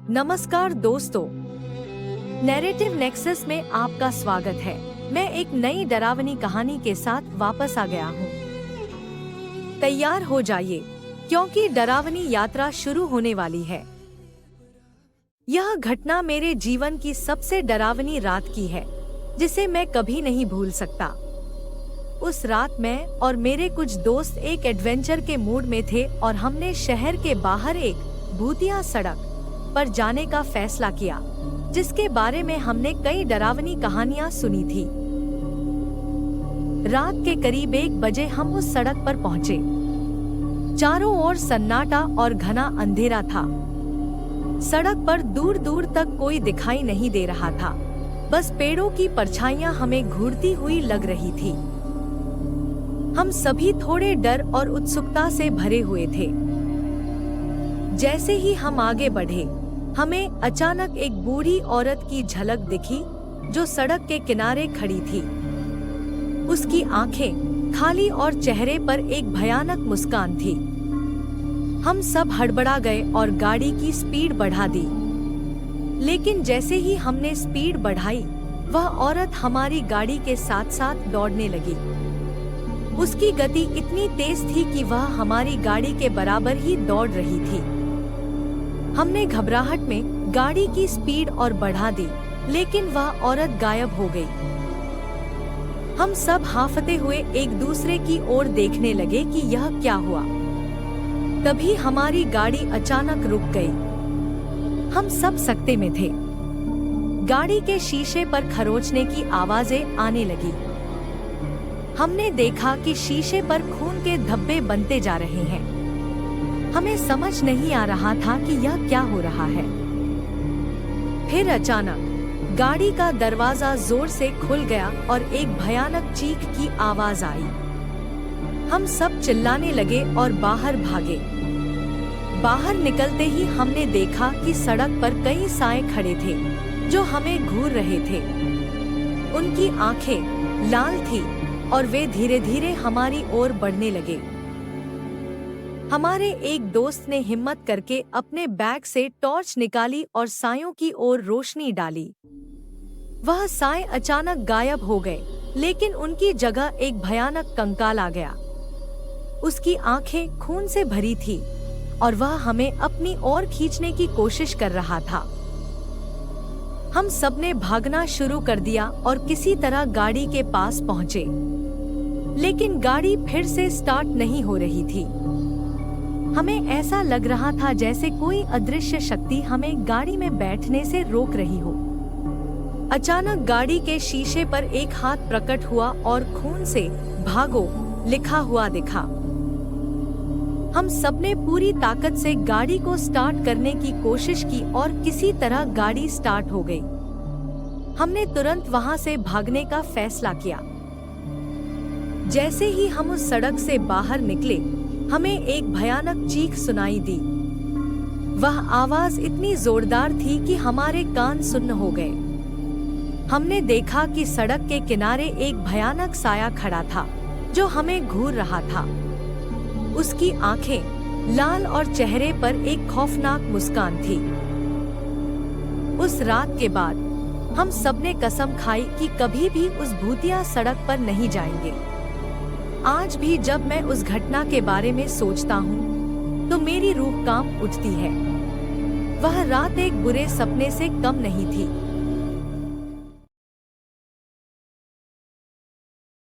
नमस्कार दोस्तों, narrative nexus में आपका स्वागत है। मैं एक नई डरावनी कहानी के साथ वापस आ गया हूँ। तैयार हो जाइए, क्योंकि डरावनी यात्रा शुरू होने वाली है। यह घटना मेरे जीवन की सबसे डरावनी रात की है, जिसे मैं कभी नहीं भूल सकता। उस रात मैं और मेरे कुछ दोस्त एक एडवेंचर के मूड में थे और हमने शहर के बाहर एक भूतिया सड़क पर जाने का फैसला किया, जिसके बारे में हमने कई डरावनी कहानियां सुनी थी। रात के करीब 1 बजे हम उस सड़क पर पहुंचे। चारों ओर सन्नाटा और घना अंधेरा था। सड़क पर दूर दूर तक कोई दिखाई नहीं दे रहा था, बस पेड़ों की परछाइयां हमें घूरती हुई लग रही थी। हम सभी थोड़े डर और उत्सुकता से भरे हुए थे। जैसे ही हम आगे बढ़े, हमें अचानक एक बूढ़ी औरत की झलक दिखी, जो सड़क के किनारे खड़ी थी। उसकी आंखें खाली और चेहरे पर एक भयानक मुस्कान थी। हम सब हड़बड़ा गए और गाड़ी की स्पीड बढ़ा दी। लेकिन जैसे ही हमने स्पीड बढ़ाई, वह औरत हमारी गाड़ी के साथ साथ दौड़ने लगी। उसकी गति इतनी तेज थी कि वह हमारी गाड़ी के बराबर ही दौड़ रही थी। हमने घबराहट में गाड़ी की स्पीड और बढ़ा दी, लेकिन वह औरत गायब हो गई। हम सब हांफते हुए एक दूसरे की ओर देखने लगे कि यह क्या हुआ। तभी हमारी गाड़ी अचानक रुक गई। हम सब सकते में थे। गाड़ी के शीशे पर खरोंचने की आवाजें आने लगी। हमने देखा कि शीशे पर खून के धब्बे बनते जा रहे हैं। हमें समझ नहीं आ रहा था कि यह क्या हो रहा है। फिर अचानक गाड़ी का दरवाजा जोर से खुल गया और एक भयानक चीख की आवाज आई। हम सब चिल्लाने लगे और बाहर भागे। बाहर निकलते ही हमने देखा कि सड़क पर कई साए खड़े थे, जो हमें घूर रहे थे। उनकी आंखें लाल थी और वे धीरे धीरे हमारी ओर बढ़ने लगे। हमारे एक दोस्त ने हिम्मत करके अपने बैग से टॉर्च निकाली और सायों की ओर रोशनी डाली। वह साए अचानक गायब हो गए, लेकिन उनकी जगह एक भयानक कंकाल आ गया। उसकी आंखें खून से भरी थी और वह हमें अपनी ओर खींचने की कोशिश कर रहा था। हम सबने भागना शुरू कर दिया और किसी तरह गाड़ी के पास पहुंचे, लेकिन गाड़ी फिर से स्टार्ट नहीं हो रही थी। हमें ऐसा लग रहा था जैसे कोई अदृश्य शक्ति हमें गाड़ी में बैठने से रोक रही हो। अचानक गाड़ी के शीशे पर एक हाथ प्रकट हुआ और खून से भागो लिखा हुआ दिखा। हम सबने पूरी ताकत से गाड़ी को स्टार्ट करने की कोशिश की और किसी तरह गाड़ी स्टार्ट हो गई। हमने तुरंत वहां से भागने का फैसला किया। जैसे ही हम उस सड़क से बाहर निकले, हमें एक भयानक चीख सुनाई दी। वह आवाज इतनी जोरदार थी कि हमारे कान सुन्न हो गए। हमने देखा कि सड़क के किनारे एक भयानक साया खड़ा था, जो हमें घूर रहा था। उसकी आंखें लाल और चेहरे पर एक खौफनाक मुस्कान थी। उस रात के बाद हम सबने कसम खाई कि कभी भी उस भूतिया सड़क पर नहीं जाएंगे। आज भी जब मैं उस घटना के बारे में सोचता हूँ, तो मेरी रूह कांप उठती है। वह रात एक बुरे सपने से कम नहीं थी।